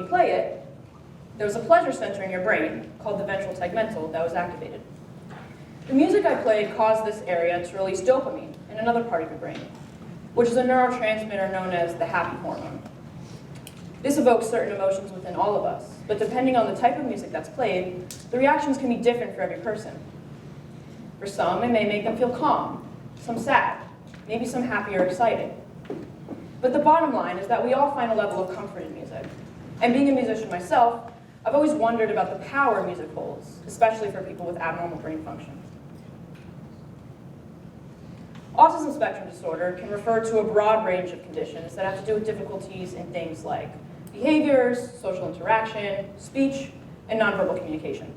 play it, there was a pleasure center in your brain called the ventral tegmental that was activated. The music I played caused this area to release dopamine in another part of your brain, which is a neurotransmitter known as the happy hormone. This evokes certain emotions within all of us, but depending on the type of music that's played, the reactions can be different for every person. For some, it may make them feel calm, some sad, maybe some happy or excited. But the bottom line is that we all find a level of comfort in music. And being a musician myself, I've always wondered about the power music holds, especially for people with abnormal brain function. Autism spectrum disorder can refer to a broad range of conditions that have to do with difficulties in things like behaviors, social interaction, speech, and nonverbal communication.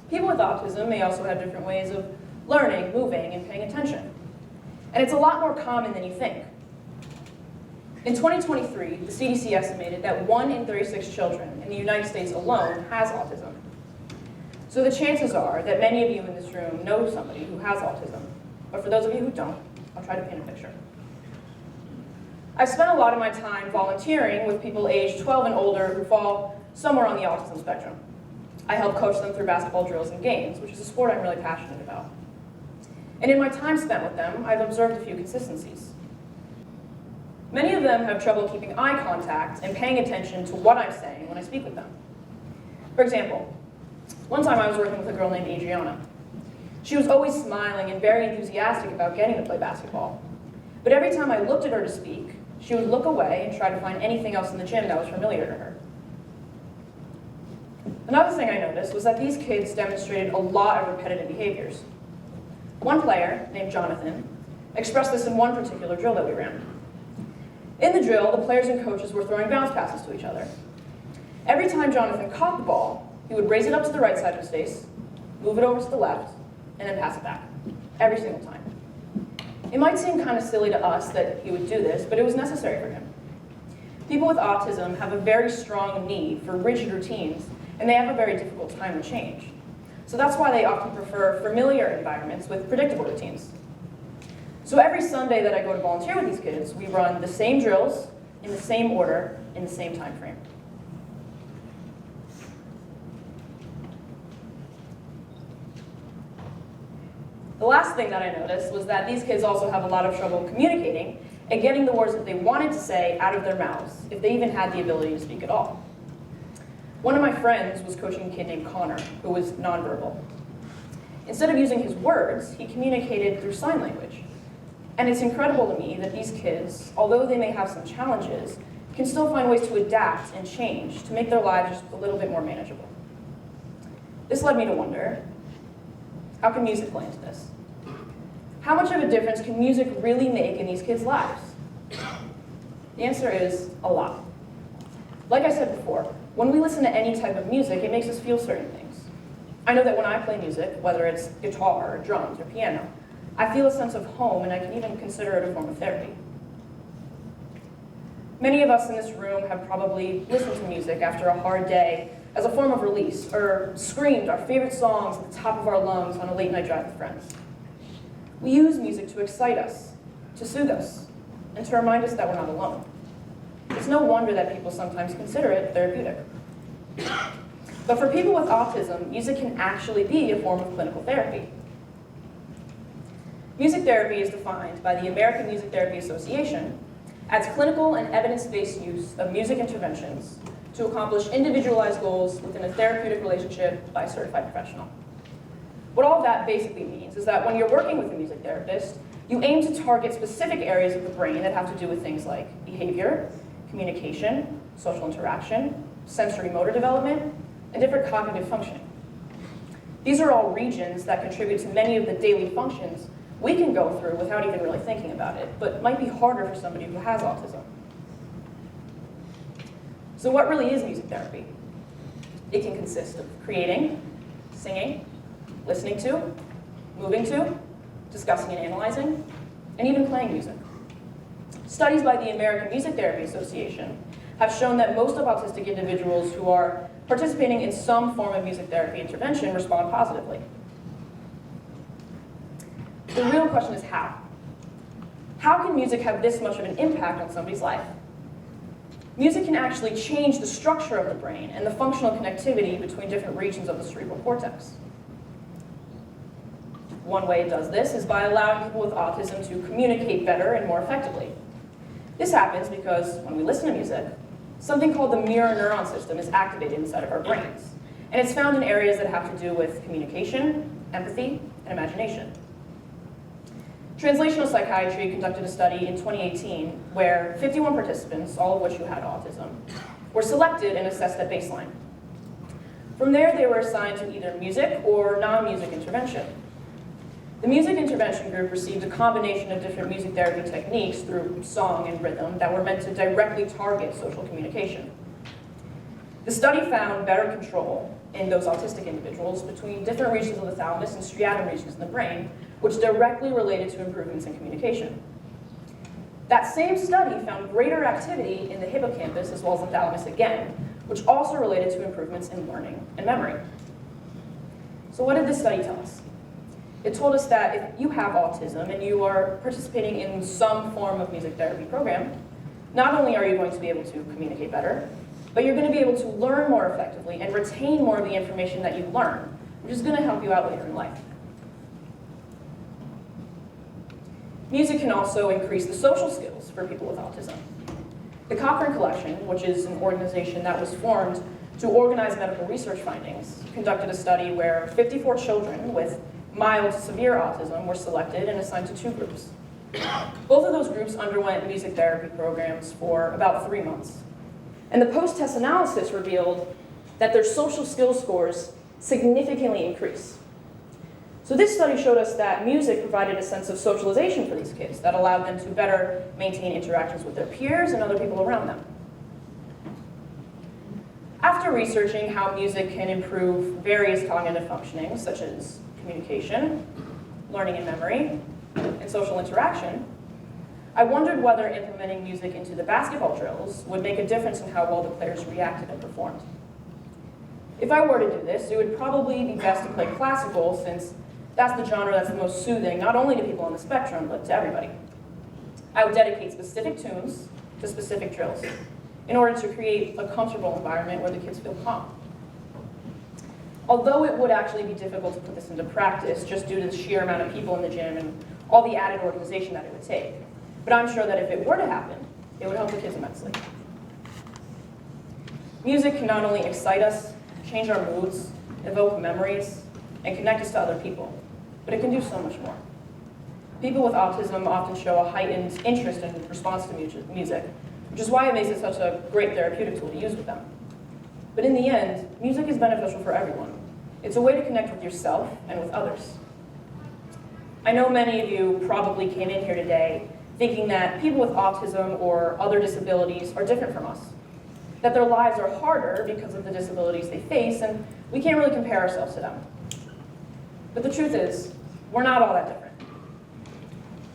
People with autism may also have different ways of learning, moving, and paying attention. And it's a lot more common than you think. In 2023, the CDC estimated that 1 in 36 children in the United States alone has autism. So the chances are that many of you in this room know somebody who has autism. But for those of you who don't, I'll try to paint a picture. I've spent a lot of my time volunteering with people aged 12 and older who fall somewhere on the autism spectrum. I help coach them through basketball drills and games, which is a sport I'm really passionate about. And in my time spent with them, I've observed a few consistencies. Many of them have trouble keeping eye contact and paying attention to what I'm saying when I speak with them. For example, one time I was working with a girl named Adriana. She was always smiling and very enthusiastic about getting to play basketball. But every time I looked at her to speak, she would look away and try to find anything else in the gym that was familiar to her. Another thing I noticed was that these kids demonstrated a lot of repetitive behaviors. One player, named Jonathan, expressed this in one particular drill that we ran. In the drill, the players and coaches were throwing bounce passes to each other. Every time Jonathan caught the ball, he would raise it up to the right side of his face, move it over to the left, and then pass it back, every single time. It might seem kind of silly to us that he would do this, but it was necessary for him. People with autism have a very strong need for rigid routines, and they have a very difficult time with change. So that's why they often prefer familiar environments with predictable routines. So every Sunday that I go to volunteer with these kids, we run the same drills, in the same order, in the same time frame. The last thing that I noticed was that these kids also have a lot of trouble communicating and getting the words that they wanted to say out of their mouths, if they even had the ability to speak at all. One of my friends was coaching a kid named Connor, who was nonverbal. Instead of using his words, he communicated through sign language. And it's incredible to me that these kids, although they may have some challenges, can still find ways to adapt and change to make their lives just a little bit more manageable. This led me to wonder, how can music play into this? How much of a difference can music really make in these kids' lives? The answer is a lot. Like I said before, when we listen to any type of music, it makes us feel certain things. I know that when I play music, whether it's guitar or drums or piano, I feel a sense of home, and I can even consider it a form of therapy. Many of us in this room have probably listened to music after a hard day as a form of release, or screamed our favorite songs at the top of our lungs on a late night drive with friends. We use music to excite us, to soothe us, and to remind us that we're not alone. It's no wonder that people sometimes consider it therapeutic. But for people with autism, music can actually be a form of clinical therapy. Music therapy is defined by the American Music Therapy Association as clinical and evidence-based use of music interventions to accomplish individualized goals within a therapeutic relationship by a certified professional. What all of that basically means is that when you're working with a music therapist, you aim to target specific areas of the brain that have to do with things like behavior, communication, social interaction, sensory motor development, and different cognitive functioning. These are all regions that contribute to many of the daily functions we can go through without even really thinking about it, but might be harder for somebody who has autism. So what really is music therapy? It can consist of creating, singing, listening to, moving to, discussing and analyzing, and even playing music. Studies by the American Music Therapy Association have shown that most of autistic individuals who are participating in some form of music therapy intervention respond positively. The real question is how? How can music have this much of an impact on somebody's life? Music can actually change the structure of the brain and the functional connectivity between different regions of the cerebral cortex. One way it does this is by allowing people with autism to communicate better and more effectively. This happens because when we listen to music, something called the mirror neuron system is activated inside of our brains. And it's found in areas that have to do with communication, empathy, and imagination. Translational Psychiatry conducted a study in 2018 where 51 participants, all of which who had autism, were selected and assessed at baseline. From there, they were assigned to either music or non-music intervention. The music intervention group received a combination of different music therapy techniques through song and rhythm that were meant to directly target social communication. The study found better control in those autistic individuals between different regions of the thalamus and striatum regions in the brain, which directly related to improvements in communication. That same study found greater activity in the hippocampus as well as the thalamus again, which also related to improvements in learning and memory. So what did this study tell us? It told us that if you have autism and you are participating in some form of music therapy program, not only are you going to be able to communicate better, but you're going to be able to learn more effectively and retain more of the information that you learn, which is going to help you out later in life. Music can also increase the social skills for people with autism. The Cochrane Collection, which is an organization that was formed to organize medical research findings, conducted a study where 54 children with mild to severe autism were selected and assigned to 2 groups. Both of those groups underwent music therapy programs for about 3 months. And the post-test analysis revealed that their social skills scores significantly increased. So this study showed us that music provided a sense of socialization for these kids that allowed them to better maintain interactions with their peers and other people around them. After researching how music can improve various cognitive functionings, such as communication, learning and memory, and social interaction, I wondered whether implementing music into the basketball drills would make a difference in how well the players reacted and performed. If I were to do this, it would probably be best to play classical, since that's the genre that's the most soothing, not only to people on the spectrum, but to everybody. I would dedicate specific tunes to specific drills in order to create a comfortable environment where the kids feel calm. Although it would actually be difficult to put this into practice just due to the sheer amount of people in the gym and all the added organization that it would take, but I'm sure that if it were to happen, it would help the kids immensely. Music can not only excite us, change our moods, evoke memories, and connect us to other people, but it can do so much more. People with autism often show a heightened interest and response to music, which is why it makes it such a great therapeutic tool to use with them. But in the end, music is beneficial for everyone. It's a way to connect with yourself and with others. I know many of you probably came in here today thinking that people with autism or other disabilities are different from us, that their lives are harder because of the disabilities they face, and we can't really compare ourselves to them. But the truth is, we're not all that different.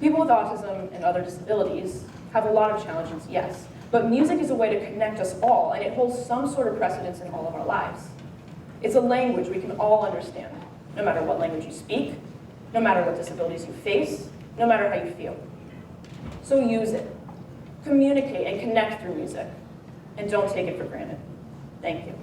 People with autism and other disabilities have a lot of challenges, yes, but music is a way to connect us all, and it holds some sort of precedence in all of our lives. It's a language we can all understand, no matter what language you speak, no matter what disabilities you face, no matter how you feel. So use it, communicate and connect through music, and don't take it for granted. Thank you.